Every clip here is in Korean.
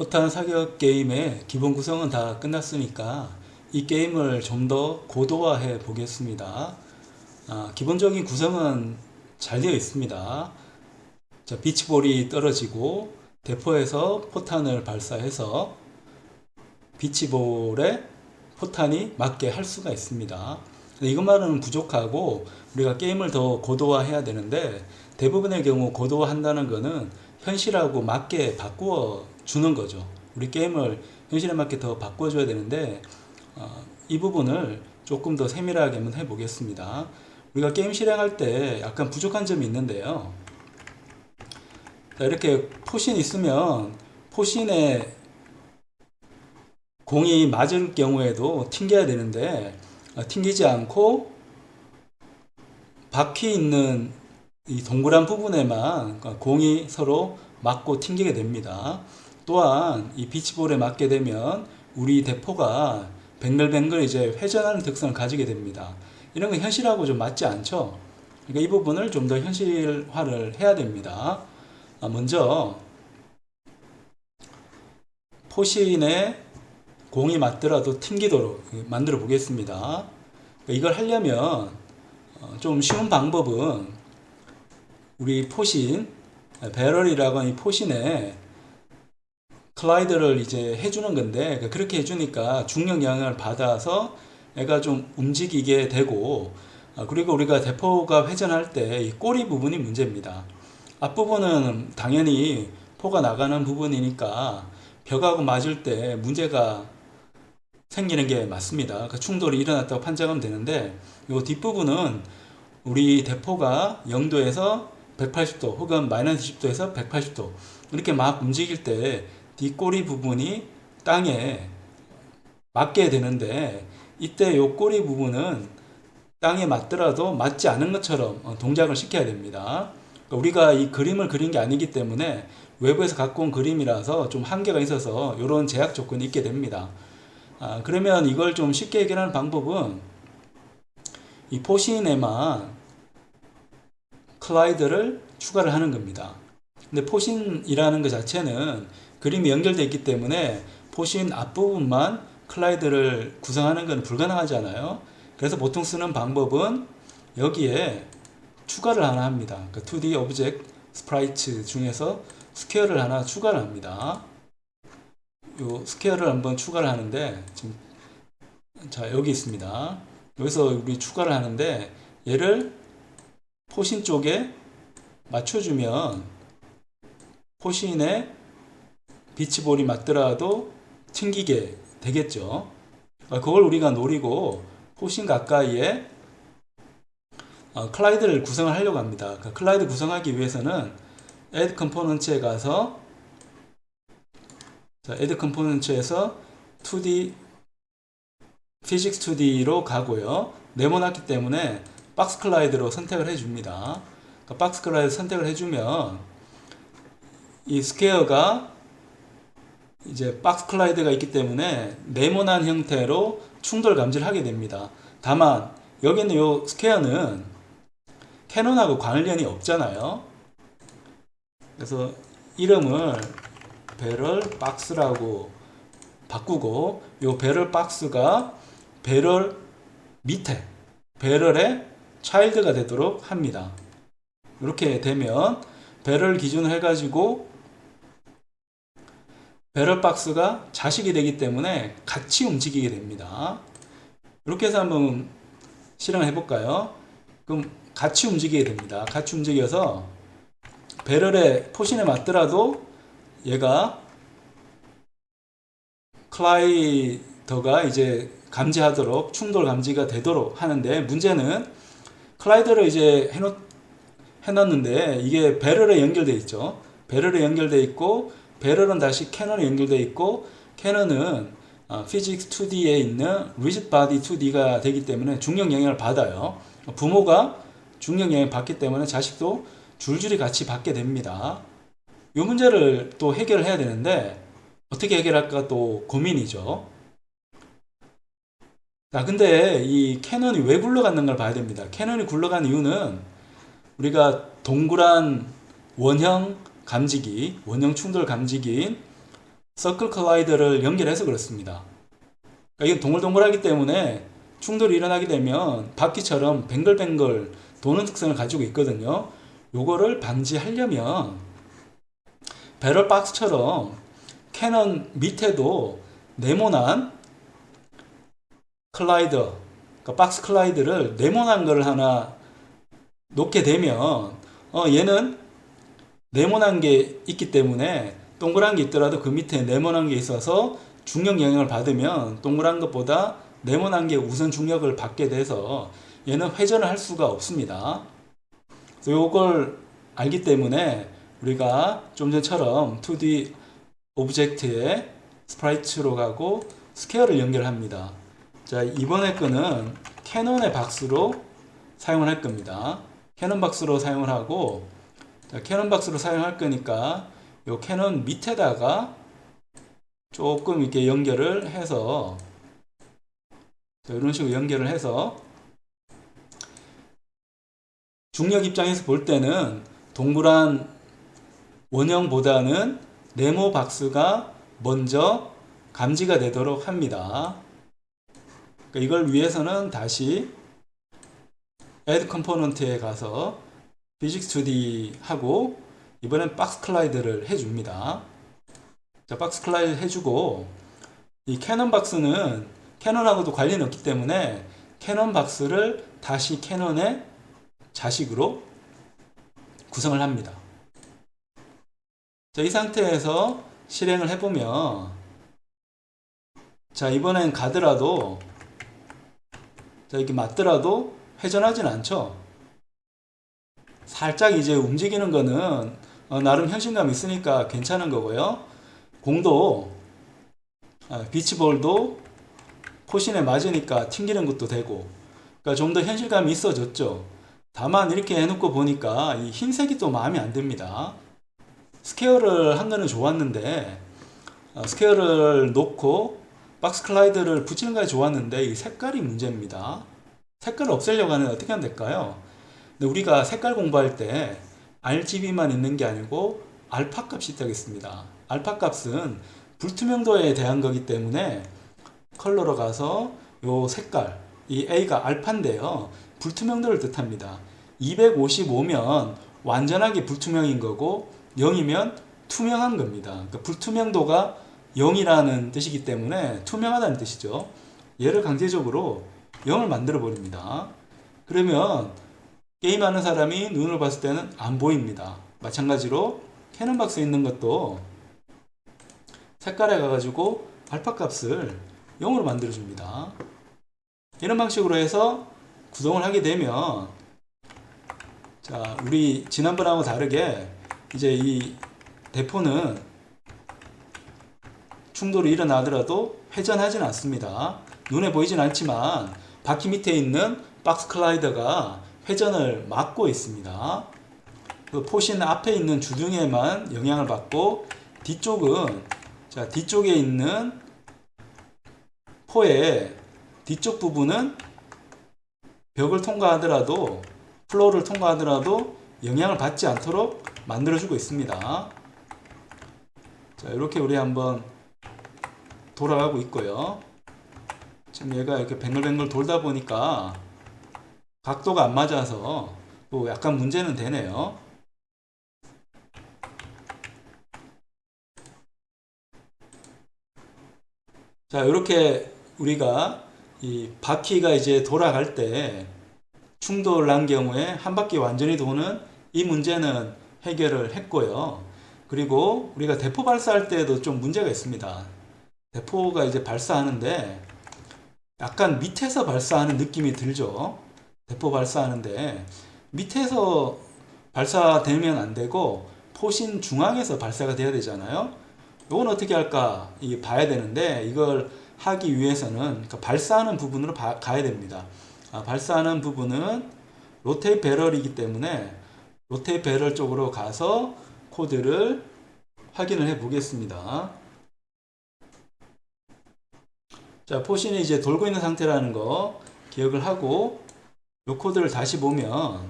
포탄 사격 게임의 기본 구성은 다 끝났으니까 이 게임을 좀 더 고도화해 보겠습니다. 기본적인 구성은 잘 되어 있습니다. 자, 비치볼이 떨어지고 대포에서 포탄을 발사해서 비치볼에 포탄이 맞게 할 수가 있습니다. 이것만은 부족하고 우리가 게임을 더 고도화해야 되는데, 대부분의 경우 고도화한다는 것은 현실하고 맞게 바꾸어 주는 거죠. 우리 게임을 현실에 맞게 더 바꿔줘야 되는데, 이 부분을 조금 더 세밀하게 한번 해보겠습니다. 우리가 게임 실행할 때 약간 부족한 점이 있는데요. 자, 이렇게 포신 있으면 포신에 공이 맞을 경우에도 튕겨야 되는데, 튕기지 않고 바퀴 있는 이 동그란 부분에만 공이 서로 맞고 튕기게 됩니다. 또한 이 비치볼에 맞게 되면 우리 대포가 뱅글뱅글 이제 회전하는 특성을 가지게 됩니다. 이런 건 현실하고 좀 맞지 않죠? 그러니까 이 부분을 좀 더 현실화를 해야 됩니다. 먼저 포신에 공이 맞더라도 튕기도록 만들어 보겠습니다. 이걸 하려면 좀 쉬운 방법은 우리 포신, 배럴이라고 하는 이 포신에 클라이드를 이제 해주는 건데, 그렇게 해주니까 중력 영향을 받아서 애가 좀 움직이게 되고, 그리고 우리가 대포가 회전할 때 이 꼬리 부분이 문제입니다. 앞부분은 당연히 포가 나가는 부분이니까 벽하고 맞을 때 문제가 생기는 게 맞습니다. 그러니까 충돌이 일어났다고 판정하면 되는데, 이 뒷부분은 우리 대포가 0도에서 180도 혹은 마이너스 10도에서 180도 이렇게 막 움직일 때 뒷꼬리 부분이 땅에 맞게 되는데, 이때 이 꼬리 부분은 땅에 맞더라도 맞지 않은 것처럼 동작을 시켜야 됩니다. 그러니까 우리가 이 그림을 그린 게 아니기 때문에 외부에서 갖고 온 그림이라서 좀 한계가 있어서 이런 제약 조건이 있게 됩니다. 그러면 이걸 좀 쉽게 해결하는 방법은 이 포신에만 클라이드를 추가를 하는 겁니다. 근데 포신이라는 것 자체는 그림이 연결되어 있기 때문에 포신 앞부분만 클라이드를 구성하는 건 불가능하잖아요. 그래서 보통 쓰는 방법은 여기에 추가를 하나 합니다. 그러니까 2D 오브젝트 스프라이트 중에서 스퀘어를 하나 추가를 합니다. 요 스퀘어를 한번 추가를 하는데, 지금 자 여기 있습니다. 여기서 우리 추가를 하는데, 얘를 포신 쪽에 맞춰주면 포신에 비치볼이 맞더라도 튕기게 되겠죠. 그걸 우리가 노리고 포신 가까이에 클라이드를 구성을 하려고 합니다. 클라이드 구성하기 위해서는 Add Components에 가서, 자, Add Components에서 2D Physics 2D로 가고요. 네모났기 때문에 박스 클라이드로 선택을 해줍니다. 박스 클라이드 선택을 해주면 이 스퀘어가 이제 박스 클라이드가 있기 때문에 네모난 형태로 충돌 감지를 하게 됩니다. 다만 여기 있는 이 스퀘어는 캐논하고 관련이 없잖아요. 그래서 이름을 배럴 박스라고 바꾸고, 이 배럴 박스가 배럴 밑에 배럴의 차일드가 되도록 합니다. 이렇게 되면 배럴 기준을 해가지고 배럴 박스가 자식이 되기 때문에 같이 움직이게 됩니다. 이렇게 해서 한번 실행을 해볼까요? 그럼 같이 움직이게 됩니다. 같이 움직여서 배럴의 포신에 맞더라도 얘가 클라이더가 이제 감지하도록 충돌 감지가 되도록 하는데, 문제는 클라이더를 이제 해놨는데 이게 배럴에 연결되어 있죠. 배럴에 연결되어 있고, 배럴은 다시 캐논에 연결되어 있고, 캐논은 Physics 2D에 있는 Rigid Body 2D가 되기 때문에 중력 영향을 받아요. 부모가 중력 영향을 받기 때문에 자식도 줄줄이 같이 받게 됩니다. 이 문제를 또 해결을 해야 되는데 어떻게 해결할까 또 고민이죠. 자, 근데 이 캐논이 왜 굴러가는 걸 봐야 됩니다. 캐논이 굴러간 이유는 우리가 동그란 원형 감지기, 원형 충돌 감지기인 서클 컬라이더를 연결해서 그렇습니다. 그러니까 이건 동글동글하기 때문에 충돌이 일어나게 되면 바퀴처럼 뱅글뱅글 도는 특성을 가지고 있거든요. 요거를 방지하려면 배럴 박스처럼 캐논 밑에도 네모난 클라이더, 그러니까 박스 클라이드를 네모난 걸 하나 놓게 되면 얘는 네모난 게 있기 때문에 동그란 게 있더라도 그 밑에 네모난 게 있어서 중력 영향을 받으면 동그란 것보다 네모난 게 우선 중력을 받게 돼서 얘는 회전을 할 수가 없습니다. 그래서 이걸 알기 때문에 우리가 좀 전처럼 2D 오브젝트에 스프라이트로 가고 스퀘어를 연결합니다. 자, 이번에 거는 캐논의 박스로 사용을 할 겁니다. 캐논 박스로 사용을 하고, 자, 캐논 박스로 사용할 거니까 이 캐논 밑에다가 조금 이렇게 연결을 해서, 자, 이런 식으로 연결을 해서 중력 입장에서 볼 때는 동그란 원형보다는 네모 박스가 먼저 감지가 되도록 합니다. 그러니까 이걸 위해서는 다시 Add Component에 가서 Physics 2D 하고 이번엔 박스 클라이드를 해줍니다. 자, 박스 클라이드 해주고 이 캐논 박스는 캐논하고도 관련이 없기 때문에 캐논 박스를 다시 캐논의 자식으로 구성을 합니다. 자, 이 상태에서 실행을 해보면, 자, 이번엔 가더라도, 자, 이렇게 맞더라도 회전하진 않죠. 살짝 이제 움직이는 거는 나름 현실감이 있으니까 괜찮은 거고요. 공도, 비치볼도 포신에 맞으니까 튕기는 것도 되고, 그러니까 좀 더 현실감이 있어졌죠. 다만 이렇게 해놓고 보니까 이 흰색이 또 마음에 안 듭니다. 스퀘어를 한 거는 좋았는데 스퀘어를 놓고 박스 클라이드를 붙이는 것이 좋았는데 이 색깔이 문제입니다. 색깔을 없애려고 하면 어떻게 하면 될까요? 근데 우리가 색깔 공부할 때 RGB만 있는 게 아니고 알파 값이 있다겠습니다. 알파 값은 불투명도에 대한 거기 때문에 컬러로 가서 요 색깔, 이 A가 알파인데요. 불투명도를 뜻합니다. 255면 완전하게 불투명인 거고 0이면 투명한 겁니다. 그러니까 불투명도가 0이라는 뜻이기 때문에 투명하다는 뜻이죠. 얘를 강제적으로 0을 만들어 버립니다. 그러면 게임하는 사람이 눈을 봤을 때는 안 보입니다. 마찬가지로 캐논 박스에 있는 것도 색깔에 가가지고 알파 값을 0으로 만들어 줍니다. 이런 방식으로 해서 구동을 하게 되면, 자, 우리 지난번하고 다르게 이제 이 대포는 충돌이 일어나더라도 회전하진 않습니다. 눈에 보이진 않지만 바퀴 밑에 있는 박스 클라이더가 회전을 막고 있습니다. 그 포신 앞에 있는 주둥이에만 영향을 받고 뒤쪽은, 자, 뒤쪽에 있는 포의 뒤쪽 부분은 벽을 통과하더라도, 플로어를 통과하더라도 영향을 받지 않도록 만들어주고 있습니다. 자, 이렇게 우리 한번 돌아가고 있고요. 지금 얘가 이렇게 뱅글뱅글 돌다 보니까 각도가 안 맞아서 또 약간 문제는 되네요. 자, 이렇게 우리가 이 바퀴가 이제 돌아갈 때 충돌 난 경우에 한 바퀴 완전히 도는 이 문제는 해결을 했고요. 그리고 우리가 대포 발사할 때도 좀 문제가 있습니다. 대포가 이제 발사하는데 약간 밑에서 발사하는 느낌이 들죠. 대포 발사하는데 밑에서 발사되면 안 되고 포신 중앙에서 발사가 돼야 되잖아요. 이건 어떻게 할까 봐야 되는데, 이걸 하기 위해서는 그러니까 발사하는 부분으로 가야 됩니다. 발사하는 부분은 로테이 배럴이기 때문에 로테이 배럴 쪽으로 가서 코드를 확인을 해 보겠습니다. 자, 포신이 이제 돌고 있는 상태라는 거 기억을 하고 이 코드를 다시 보면,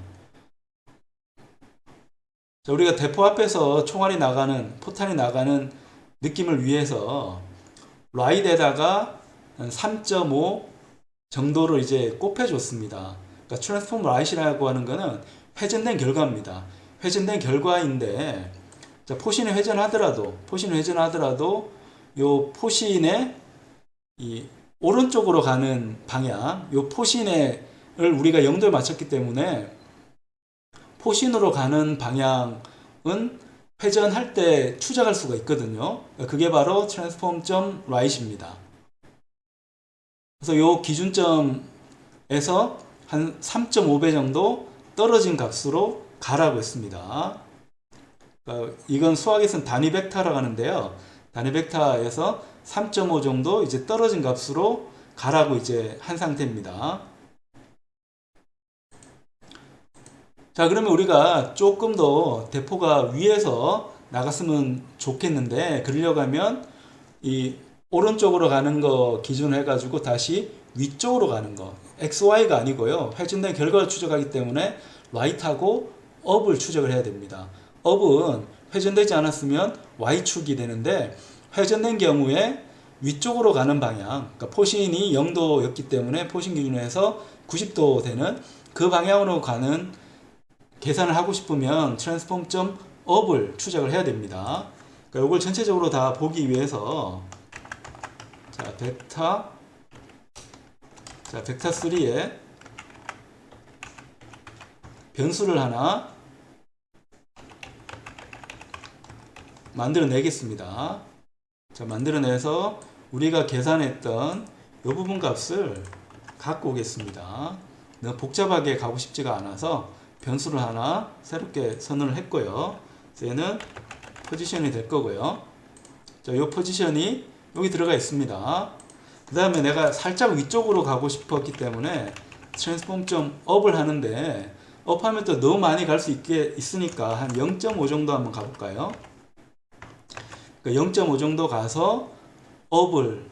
자, 우리가 대포 앞에서 총알이 나가는, 포탄이 나가는 느낌을 위해서 라이트에다가 3.5 정도를 이제 곱해줬습니다. 그러니까 트랜스폼 라이트라고 하는 거는 회전된 결과입니다. 회전된 결과인데, 자, 포신이 회전하더라도 요 포신의 이 오른쪽으로 가는 방향, 요 포신을 우리가 0도에 맞췄기 때문에 포신으로 가는 방향은 회전할 때 추적할 수가 있거든요. 그게 바로 transform right입니다. 그래서 요 기준점에서 한 3.5배 정도 떨어진 값으로 가라고 했습니다. 이건 수학에서는 단위 벡터라고 하는데요. 단위 벡터에서 3.5 정도 이제 떨어진 값으로 가라고 이제 한 상태입니다. 자, 그러면 우리가 조금 더 대포가 위에서 나갔으면 좋겠는데, 그러려고 하면 이 오른쪽으로 가는 거 기준으로 해가지고 다시 위쪽으로 가는 거, XY가 아니고요. 회전된 결과를 추적하기 때문에 right하고 up을 추적을 해야 됩니다. up은 회전되지 않았으면 Y축이 되는데, 회전된 경우에 위쪽으로 가는 방향, 그러니까 포신이 0도였기 때문에 포신 기준으로 해서 90도 되는 그 방향으로 가는 계산을 하고 싶으면 transform up을 추적을 해야 됩니다. 그러니까 이걸 전체적으로 다 보기 위해서 자, 벡터 3에 변수를 하나 만들어 내겠습니다. 자, 만들어내서 우리가 계산했던 이 부분 값을 갖고 오겠습니다. 너무 복잡하게 가고 싶지가 않아서 변수를 하나 새롭게 선언을 했고요. 얘는 포지션이 될 거고요. 자, 이 포지션이 여기 들어가 있습니다. 그 다음에 내가 살짝 위쪽으로 가고 싶었기 때문에 transform up을 하는데, 업 하면 또 너무 많이 갈 수 있으니까 한 0.5 정도 한번 가볼까요? 0.5 정도 가서 up을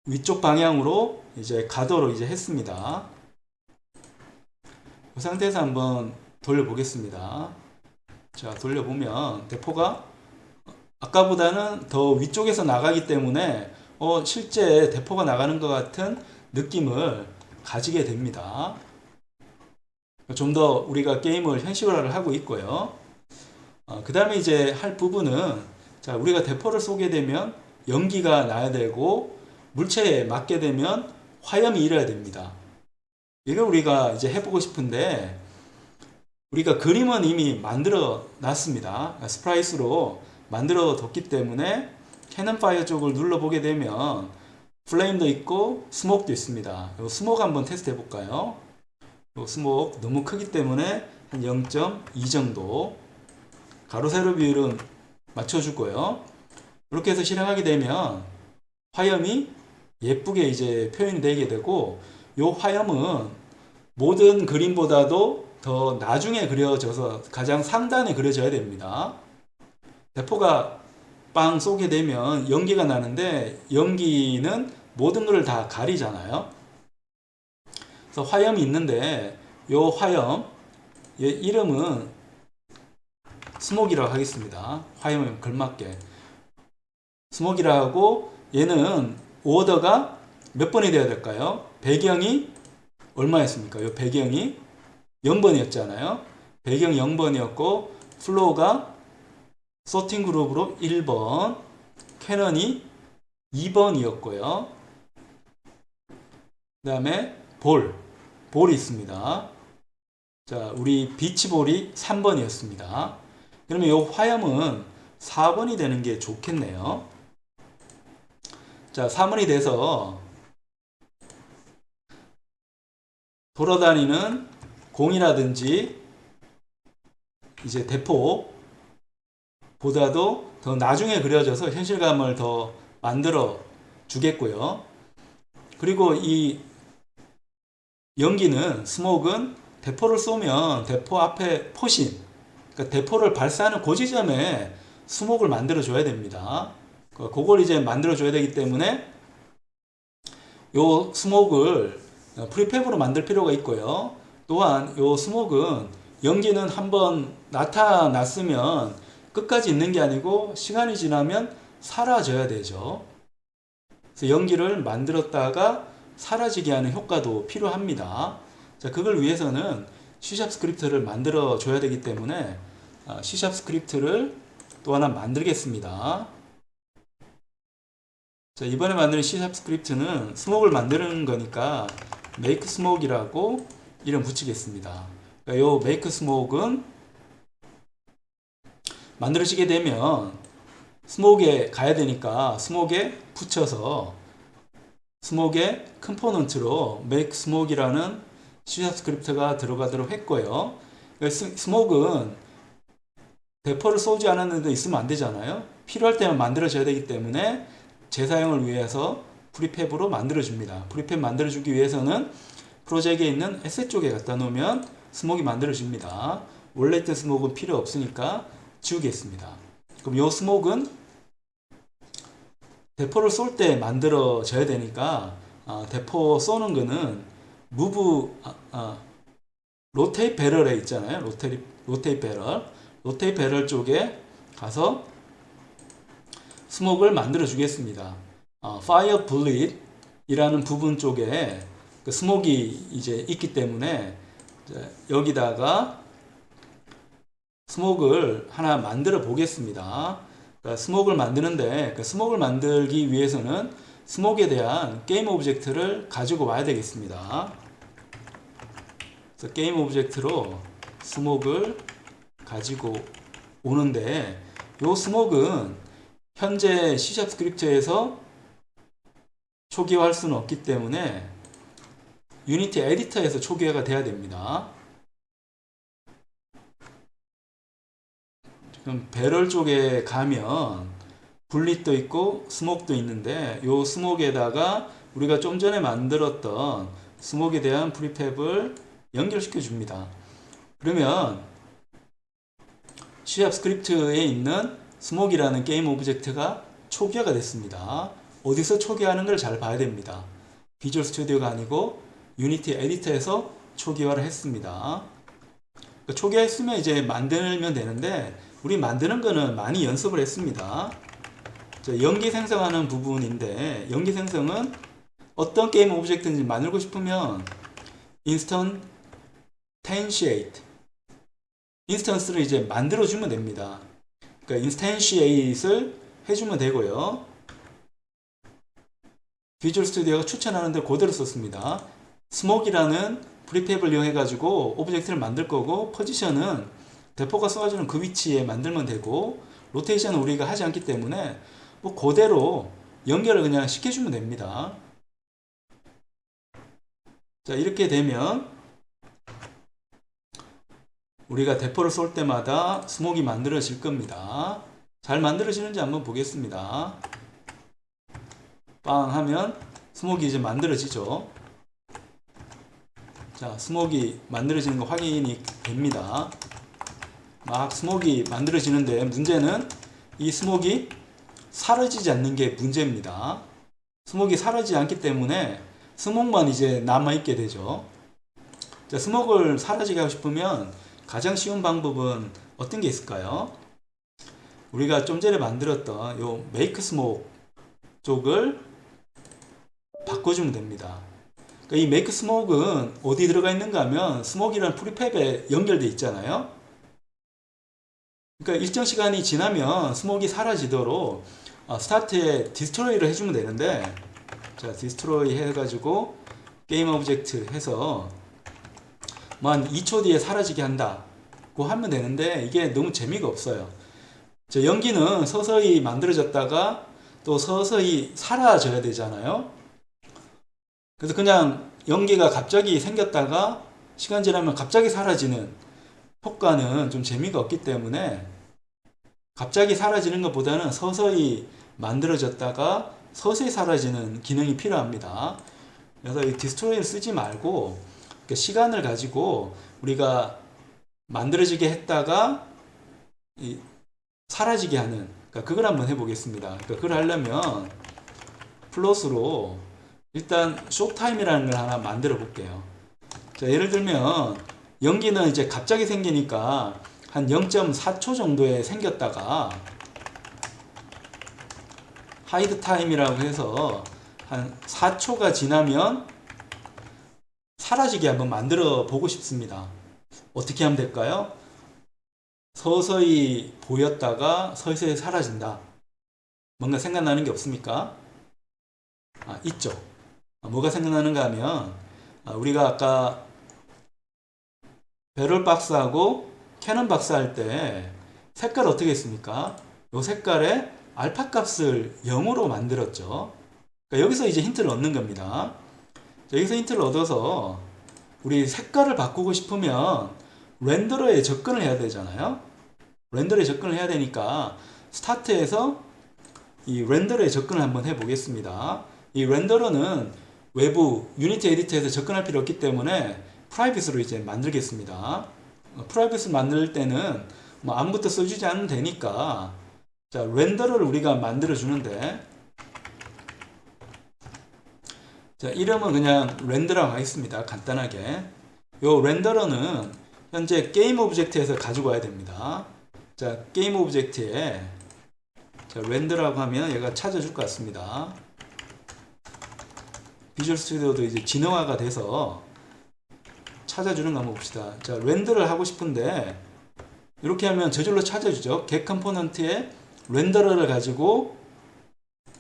위쪽 방향으로 이제 가도록 이제 했습니다. 그 상태에서 한번 돌려보겠습니다. 자, 돌려보면 대포가 아까보다는 더 위쪽에서 나가기 때문에 실제 대포가 나가는 것 같은 느낌을 가지게 됩니다. 좀 더 우리가 게임을 현실화를 하고 있고요. 그 다음에 이제 할 부분은, 자, 우리가 대포를 쏘게 되면 연기가 나야 되고 물체에 맞게 되면 화염이 일어야 됩니다. 이걸 우리가 이제 해보고 싶은데, 우리가 그림은 이미 만들어 놨습니다. 스프라이스로 만들어 뒀기 때문에 캐논 파이어 쪽을 눌러보게 되면 플레임도 있고 스모크도 있습니다. 이 스모크 한번 테스트 해볼까요? 이 스모크 너무 크기 때문에 한 0.2 정도 가로 세로 비율은 맞춰주고요. 이렇게 해서 실행하게 되면 화염이 예쁘게 이제 표현이 되게 되고, 이 화염은 모든 그림보다도 더 나중에 그려져서 가장 상단에 그려져야 됩니다. 대포가 빵 쏘게 되면 연기가 나는데, 연기는 모든 걸 다 가리잖아요. 그래서 화염이 있는데, 이 화염, 얘 이름은 스모크라고 하겠습니다. 화염에 걸맞게 스모크라고 하고, 얘는 오더가 몇 번이 되어야 될까요? 배경이 얼마였습니까? 이 배경이 0번이었잖아요. 배경 0번이었고, 플로우가 소팅 그룹으로 1번, 캐논이 2번이었고요. 그 다음에 볼이 있습니다. 자, 우리 비치볼이 3번이었습니다. 그러면 이 화염은 4번이 되는 게 좋겠네요. 자, 3번이 돼서 돌아다니는 공이라든지 이제 대포보다도 더 나중에 그려져서 현실감을 더 만들어 주겠고요. 그리고 이 연기는, 스모크는 대포를 쏘면 대포 앞에 포신, 그러니까 대포를 발사하는 그 지점에 스모크를 만들어 줘야 됩니다. 그걸 이제 만들어 줘야 되기 때문에 요 스모크를 프리팹으로 만들 필요가 있고요. 또한 요 스모크는, 연기는 한번 나타났으면 끝까지 있는 게 아니고 시간이 지나면 사라져야 되죠. 그래서 연기를 만들었다가 사라지게 하는 효과도 필요합니다. 자, 그걸 위해서는 C# 스크립트를 만들어 줘야 되기 때문에 C# 스크립트를 또 하나 만들겠습니다. 자, 이번에 만드는 C# 스크립트는 스모크를 만드는 거니까 make smoke이라고 이름 붙이겠습니다. 그러니까 요 make smoke는 만들어지게 되면 스모크에 가야 되니까 스모크에 붙여서 스모크의 컴포넌트로 make smoke이라는 C# 스크립트가 들어가도록 했고요. 스모크는 대포를 쏘지 않았는데 있으면 안 되잖아요. 필요할 때만 만들어져야 되기 때문에 재사용을 위해서 프리팹으로 만들어줍니다. 프리팹 만들어주기 위해서는 프로젝트에 있는 에셋 쪽에 갖다 놓으면 스모크가 만들어집니다. 원래 있던 스모크는 필요 없으니까 지우겠습니다. 그럼 이 스모크는 대포를 쏠 때 만들어져야 되니까 대포 쏘는 거는 로테이 배럴에 있잖아요. 로테이 배럴 쪽에 가서 스모크를 만들어 주겠습니다. Fire Bullet 이라는 부분 쪽에 그 스모크이 이제 있기 때문에 여기다가 스모크를 하나 만들어 보겠습니다. 그러니까 스모크를 만드는데 그 스모크를 만들기 위해서는 스모크에 대한 게임 오브젝트를 가지고 와야 되겠습니다. 그래서 게임 오브젝트로 스모크를 가지고 오는데 이 스모크는 현재 C# 스크립트에서 초기화할 수는 없기 때문에 유니티 에디터에서 초기화가 돼야 됩니다. 지금 배럴 쪽에 가면 분릿도 있고 스모크도 있는데 이 스모크에다가 우리가 좀 전에 만들었던 스모크에 대한 프리팹을 연결시켜 줍니다. 그러면 C# 스크립트에 있는 스모크이라는 게임 오브젝트가 초기화가 됐습니다. 어디서 초기화하는 걸 잘 봐야 됩니다. 비주얼 스튜디오가 아니고 유니티 에디터에서 초기화를 했습니다. 그러니까 초기화했으면 이제 만들면 되는데 우리 만드는 거는 많이 연습을 했습니다. 연기 생성하는 부분인데 연기 생성은 어떤 게임 오브젝트인지 만들고 싶으면 instantiate 인스턴스를 이제 만들어 주면 됩니다. 그러니까 instantiate을 해주면 되고요. 비주얼 스튜디오가 추천하는데 그대로 썼습니다. 스모크이라는 프리팹을 이용해 가지고 오브젝트를 만들 거고 포지션은 대포가 쏘아주는 그 위치에 만들면 되고 로테이션은 우리가 하지 않기 때문에 뭐 그대로 연결을 그냥 시켜주면 됩니다. 자, 이렇게 되면 우리가 대포를 쏠 때마다 스모크가 만들어질 겁니다. 잘 만들어지는지 한번 보겠습니다. 빵 하면 스모크가 이제 만들어지죠. 자, 스모크가 만들어지는 거 확인이 됩니다. 막 스모크가 만들어지는데 문제는 이 스모크가 사라지지 않는 게 문제입니다. 스모크가 사라지지 않기 때문에 스모크만 이제 남아있게 되죠. 자, 스모크를 사라지게 하고 싶으면 가장 쉬운 방법은 어떤 게 있을까요? 우리가 좀 전에 만들었던 요 make smoke 쪽을 바꿔주면 됩니다. 그러니까 이 make smoke는 어디 들어가 있는가 하면 스모크이라는 프리팹에 연결되어 있잖아요. 그러니까 일정 시간이 지나면 스모크가 사라지도록 스타트에 디스트로이를 해주면 되는데, 자, 디스트로이 해가지고 게임 오브젝트 해서 한 2초 뒤에 사라지게 한다고 하면 되는데 이게 너무 재미가 없어요. 저 연기는 서서히 만들어졌다가 또 서서히 사라져야 되잖아요. 그래서 그냥 연기가 갑자기 생겼다가 시간 지나면 갑자기 사라지는 효과는 좀 재미가 없기 때문에 갑자기 사라지는 것보다는 서서히 만들어졌다가 서서히 사라지는 기능이 필요합니다. 그래서 이 디스트로이를 쓰지 말고 시간을 가지고 우리가 만들어지게 했다가 사라지게 하는, 그러니까 그걸 한번 해보겠습니다. 그러니까 그걸 하려면 플러스로 일단 쇼타임이라는 걸 하나 만들어 볼게요. 자, 예를 들면 연기는 이제 갑자기 생기니까 한 0.4초 정도에 생겼다가 하이드 타임이라고 해서 한 4초가 지나면 사라지게 한번 만들어 보고 싶습니다. 어떻게 하면 될까요? 서서히 보였다가 서서히 사라진다. 뭔가 생각나는 게 없습니까? 있죠. 뭐가 생각나는가 하면 우리가 아까 배럴박스하고 캐논박스 할 때 색깔 어떻게 했습니까? 이 색깔에 알파 값을 0으로 만들었죠. 그러니까 여기서 이제 힌트를 얻는 겁니다. 자, 여기서 힌트를 얻어서 우리 색깔을 바꾸고 싶으면 렌더러에 접근을 해야 되잖아요. 렌더러에 접근을 해야 되니까 스타트에서 이 렌더러에 접근을 한번 해 보겠습니다. 이 렌더러는 외부 유니티 에디터에서 접근할 필요 없기 때문에 프라이빗으로 이제 만들겠습니다. 프라이빗을 만들 때는 뭐 아무것도 써주지 않으면 되니까 자, 렌더러를 우리가 만들어 주는데 자, 이름은 그냥 렌더라고 하겠습니다. 간단하게. 요 렌더러는 현재 게임 오브젝트에서 가지고 와야 됩니다. 자, 게임 오브젝트에 자, 렌더라고 하면 얘가 찾아줄 것 같습니다. 비주얼 스튜디오도 이제 진화가 돼서 찾아주는 거 한번 봅시다. 자, 렌더를 하고 싶은데 이렇게 하면 저절로 찾아주죠. get 컴포넌트에 렌더러를 가지고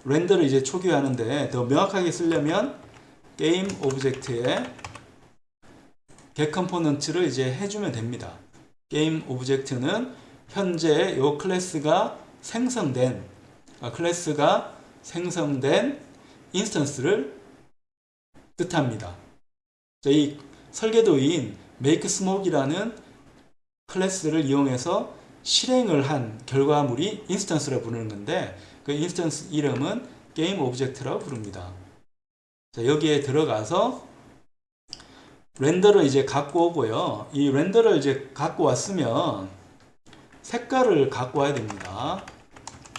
렌더를 이제 초기화하는데 더 명확하게 쓰려면 게임 오브젝트에 get 컴포넌트를 이제 해주면 됩니다. 게임 오브젝트는 현재 이 클래스가 생성된 인스턴스를 뜻합니다. 자, 이 설계도인 makesmoke이라는 클래스를 이용해서 실행을 한 결과물이 인스턴스라고 부르는 건데 그 인스턴스 이름은 게임 오브젝트라고 부릅니다. 자, 여기에 들어가서 렌더를 이제 갖고 오고요. 이 렌더를 이제 갖고 왔으면 색깔을 갖고 와야 됩니다.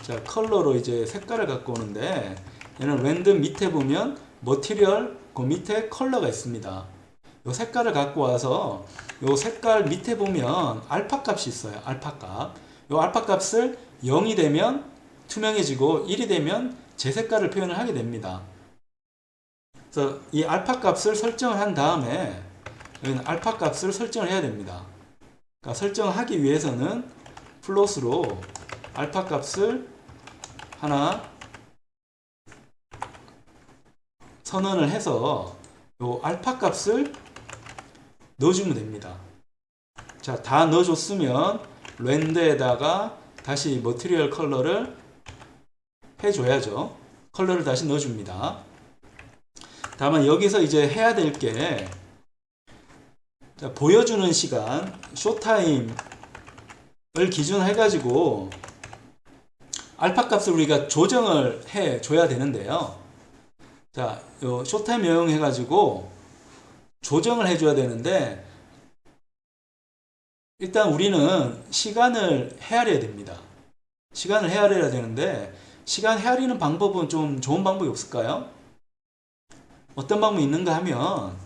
자, 컬러로 이제 색깔을 갖고 오는데 얘는 렌더 밑에 보면 머티리얼 그 밑에 컬러가 있습니다. 요 색깔을 갖고 와서 요 색깔 밑에 보면 알파 값이 있어요. 알파 값. 요 알파 값을 0이 되면 투명해지고 1이 되면 제 색깔을 표현을 하게 됩니다. 그래서 이 알파 값을 설정을 한 다음에 여기는 알파 값을 설정을 해야 됩니다. 그러니까 설정을 하기 위해서는 플롯으로 알파 값을 하나 선언을 해서 요 알파 값을 넣어주면 됩니다. 자, 다 넣어줬으면 렌더에다가 다시 머티리얼 컬러를 해줘야죠. 컬러를 다시 넣어줍니다. 다만 여기서 이제 해야 될 게 보여주는 시간, 쇼타임을 기준으로 해가지고 알파 값을 우리가 조정을 해 줘야 되는데요. 자, 요 쇼타임 이용해가지고 조정을 해줘야 되는데 일단 우리는 시간을 헤아려야 됩니다. 시간을 헤아려야 되는데 시간 헤아리는 방법은 좀 좋은 방법이 없을까요? 어떤 방법이 있는가 하면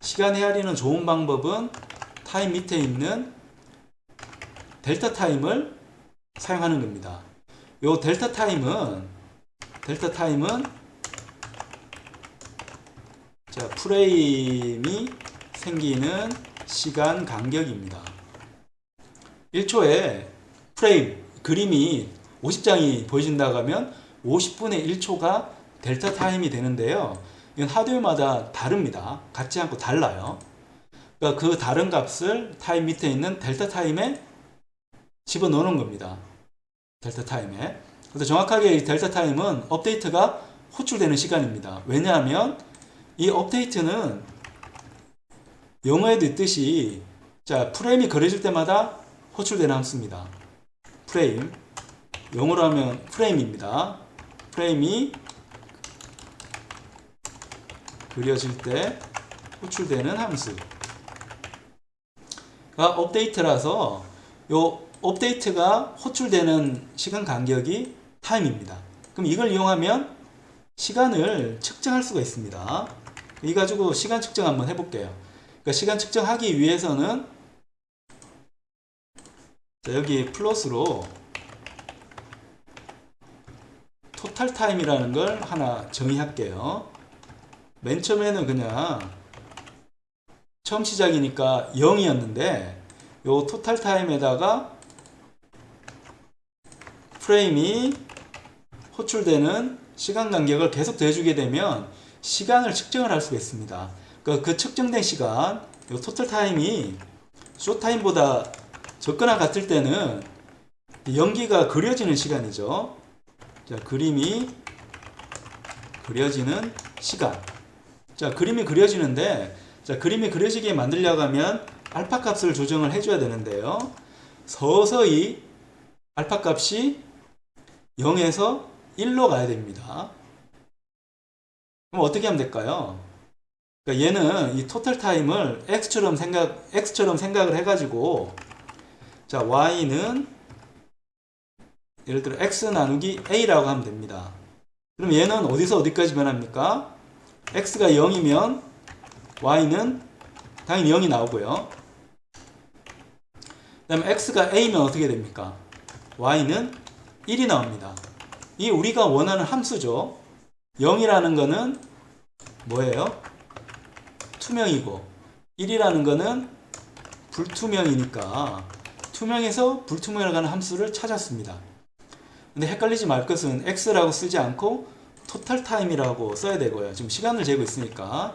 시간 헤아리는 좋은 방법은 타임 밑에 있는 델타 타임을 사용하는 겁니다. 요 델타 타임은 자, 프레임이 생기는 시간 간격입니다. 1초에 프레임, 그림이 50장이 보여진다고 하면 50분의 1초가 델타 타임이 되는데요. 이건 하드웨어마다 다릅니다. 같지 않고 달라요. 그러니까 그 다른 값을 타임 밑에 있는 델타 타임에 집어넣는 겁니다. 델타 타임에. 그래서 정확하게 이 델타 타임은 업데이트가 호출되는 시간입니다. 왜냐하면 이 업데이트는 영어에도 있듯이 자, 프레임이 그려질 때마다 호출되는 함수입니다. 프레임. 영어로 하면 프레임입니다. 프레임이 그려질 때 호출되는 함수가 업데이트라서 요 업데이트가 호출되는 시간 간격이 타임입니다. 그럼 이걸 이용하면 시간을 측정할 수가 있습니다. 이 가지고 시간 측정 한번 해볼게요. 그러니까 시간 측정하기 위해서는 자, 여기 플러스로 토탈 타임이라는 걸 하나 정의할게요. 맨 처음에는 그냥 처음 시작이니까 0이었는데 요 토탈 타임에다가 프레임이 호출되는 시간 간격을 계속 더해주게 되면 시간을 측정을 할 수가 있습니다. 그 측정된 시간, 요 토탈 타임이 쇼 타임보다 적거나 같을 때는 연기가 그려지는 시간이죠. 자, 그림이 그려지는 시간. 자, 그림이 그려지는데, 자, 그림이 그려지게 만들려고 하면 알파 값을 조정을 해줘야 되는데요. 서서히 알파 값이 0에서 1로 가야 됩니다. 그럼 어떻게 하면 될까요? 그러니까 얘는 이 토탈 타임을 x처럼 생각을 해가지고, 자, y는 예를 들어 x 나누기 a라고 하면 됩니다. 그럼 얘는 어디서 어디까지 변합니까? x가 0이면 y는 당연히 0이 나오고요. 그 다음에 x가 a면 어떻게 됩니까? y는 1이 나옵니다. 이게 우리가 원하는 함수죠. 0이라는 거는 뭐예요? 투명이고 1이라는 거는 불투명이니까 투명에서 불투명으로 가는 함수를 찾았습니다. 근데 헷갈리지 말 것은 x라고 쓰지 않고 토탈 타임이라고 써야 되고요. 지금 시간을 재고 있으니까.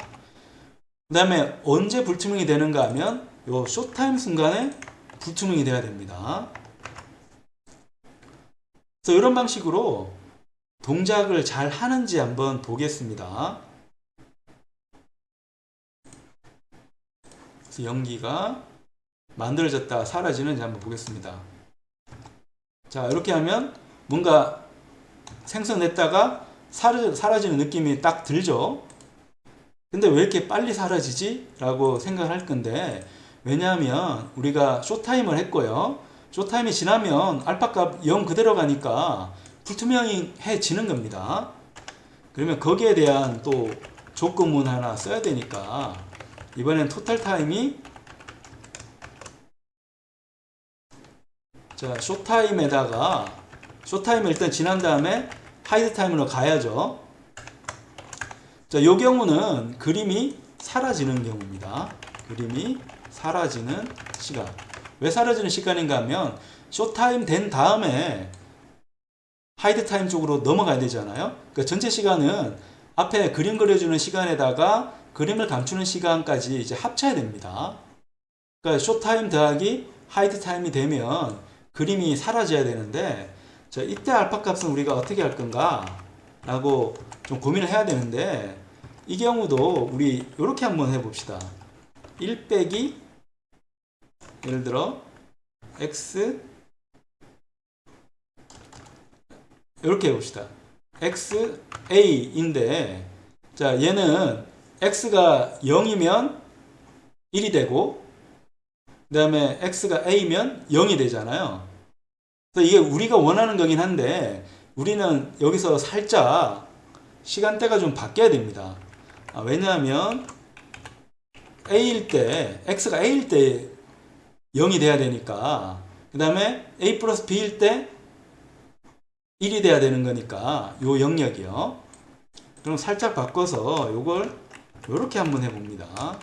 그 다음에 언제 불투명이 되는가 하면 요 쇼타임 순간에 불투명이 돼야 됩니다. 그래서 이런 방식으로 동작을 잘 하는지 한번 보겠습니다. 그래서 연기가 만들어졌다 사라지는지 한번 보겠습니다. 자, 이렇게 하면 뭔가 생성됐다가 사라지는 느낌이 딱 들죠. 근데 왜 이렇게 빨리 사라지지? 라고 생각할 건데, 왜냐하면 우리가 쇼타임을 했고요. 쇼타임이 지나면 알파값 0 그대로 가니까 불투명해지는 겁니다. 그러면 거기에 대한 또 조건문 하나 써야 되니까 이번엔 토탈 타임이, 자, 쇼타임에다가 쇼타임을 일단 지난 다음에 하이드 타임으로 가야죠. 자, 요 경우는 그림이 사라지는 경우입니다. 그림이 사라지는 시간. 왜 사라지는 시간인가 하면 쇼타임 된 다음에 하이드 타임 쪽으로 넘어가야 되잖아요. 그러니까 전체 시간은 앞에 그림 그려주는 시간에다가 그림을 감추는 시간까지 이제 합쳐야 됩니다. 그러니까 쇼타임 더하기 하이드 타임이 되면 그림이 사라져야 되는데, 자, 이때 알파 값은 우리가 어떻게 할 건가 라고 좀 고민을 해야 되는데, 이 경우도 우리 이렇게 한번 해봅시다. 1 빼기 예를 들어 x 이렇게 해봅시다. xa인데, 자, 얘는 x가 0이면 1이 되고 그 다음에 x가 a면 0이 되잖아요. 그래서 이게 우리가 원하는 거긴 한데 우리는 여기서 살짝 시간대가 좀 바뀌어야 됩니다. 왜냐하면 a일 때, x가 a일 때 0이 돼야 되니까, 그 다음에 a 플러스 b일 때 1이 돼야 되는 거니까 요 영역이요. 그럼 살짝 바꿔서 요걸 요렇게 한번 해봅니다.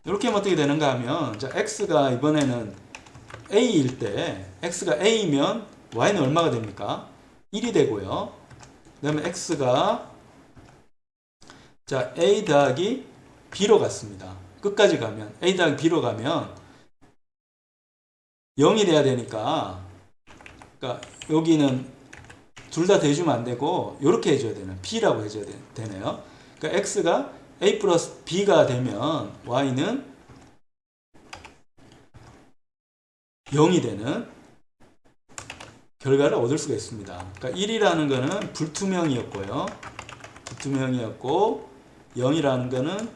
요렇게 하면 어떻게 되는가 하면, 자, x가 이번에는 a일 때, x가 a이면 y는 얼마가 됩니까? 1이 되고요. 그 다음에 x가, 자, a 더하기 b로 갔습니다. 끝까지 가면 a 더하기 b로 가면 0이 돼야 되니까, 그러니까 여기는 둘 다 대주면 안 되고 요렇게 해줘야 되는, b라고 해줘야 되네요. 그러니까 x가 a 플러스 b가 되면 y는 0이 되는 결과를 얻을 수가 있습니다. 그러니까 1이라는 거는 불투명이었고요. 불투명이었고 0이라는 거는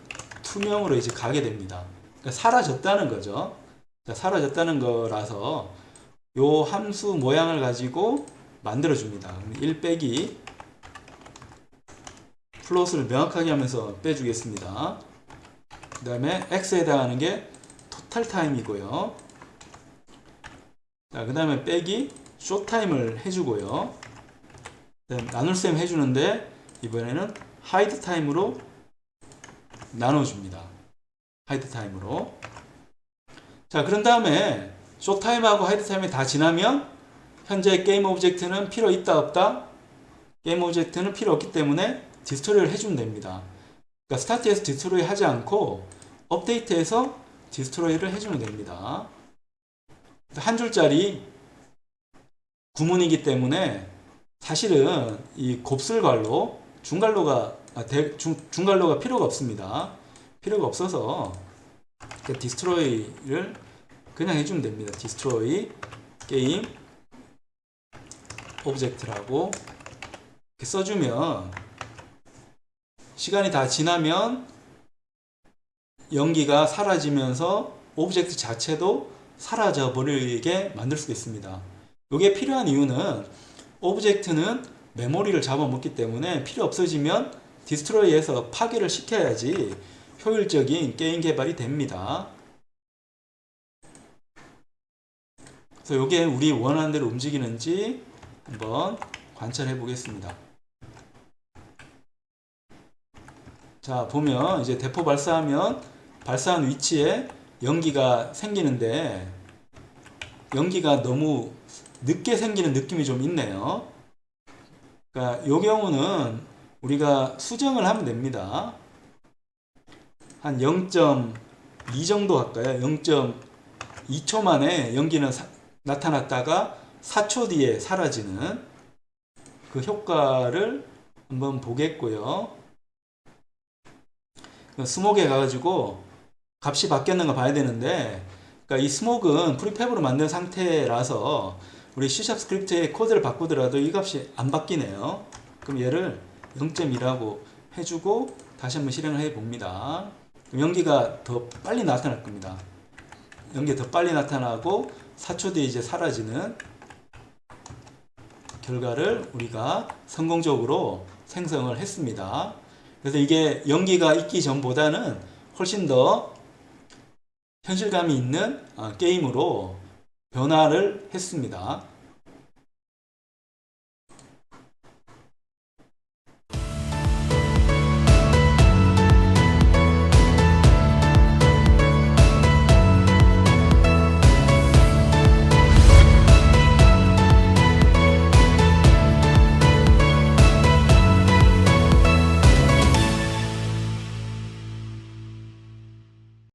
투명으로 이제 가게 됩니다. 그러니까 사라졌다는 거죠. 사라졌다는 거라서 요 함수 모양을 가지고 만들어 줍니다. 1 빼기 플롯을 명확하게 하면서 빼주겠습니다. 그 다음에 x에 해당하는 게 토탈 타임이고요. 자, 그 다음에 빼기 쇼 타임을 해주고요. 나눌셈 해주는데 이번에는 하이드 타임으로 나눠줍니다. 하이드 타임으로. 자, 그런 다음에 쇼 타임하고 하이드 타임이 다 지나면 현재 게임 오브젝트는 필요 있다 없다? 게임 오브젝트는 필요 없기 때문에 디스토리를 해주면 됩니다. 그러니까 스타트에서 디스토리 하지 않고 업데이트에서 디스토리를 해주면 됩니다. 한 줄짜리 구문이기 때문에 사실은 이 곱슬괄로 중괄로가 필요가 없습니다. 필요가 없어서 디스트로이를 그냥 해주면 됩니다. 디스트로이 게임 오브젝트라고 이렇게 써주면 시간이 다 지나면 연기가 사라지면서 오브젝트 자체도 사라져 버리게 만들 수가 있습니다. 이게 필요한 이유는 오브젝트는 메모리를 잡아먹기 때문에 필요 없어지면 디스트로이에서 파괴를 시켜야지 효율적인 게임 개발이 됩니다. 그래서 이게 우리 원하는 대로 움직이는지 한번 관찰해 보겠습니다. 자, 보면 이제 대포 발사하면 발사한 위치에 연기가 생기는데 연기가 너무 늦게 생기는 느낌이 좀 있네요. 그러니까 이 경우는 우리가 수정을 하면 됩니다. 한 0.2 정도 할까요? 0.2초 만에 연기는 나타났다가 4초 뒤에 사라지는 그 효과를 한번 보겠고요. 스모그에 가가지고 값이 바뀌었는가 봐야 되는데, 그러니까 이 스모그는 프리팹으로 만든 상태라서 우리 C# 스크립트에 코드를 바꾸더라도 이 값이 안 바뀌네요. 그럼 얘를 0.2라고 해주고 다시 한번 실행을 해 봅니다. 연기가 더 빨리 나타날 겁니다. 연기가 더 빨리 나타나고 4초 뒤에 이제 사라지는 결과를 우리가 성공적으로 생성을 했습니다. 그래서 이게 연기가 있기 전보다는 훨씬 더 현실감이 있는 게임으로 변화를 했습니다.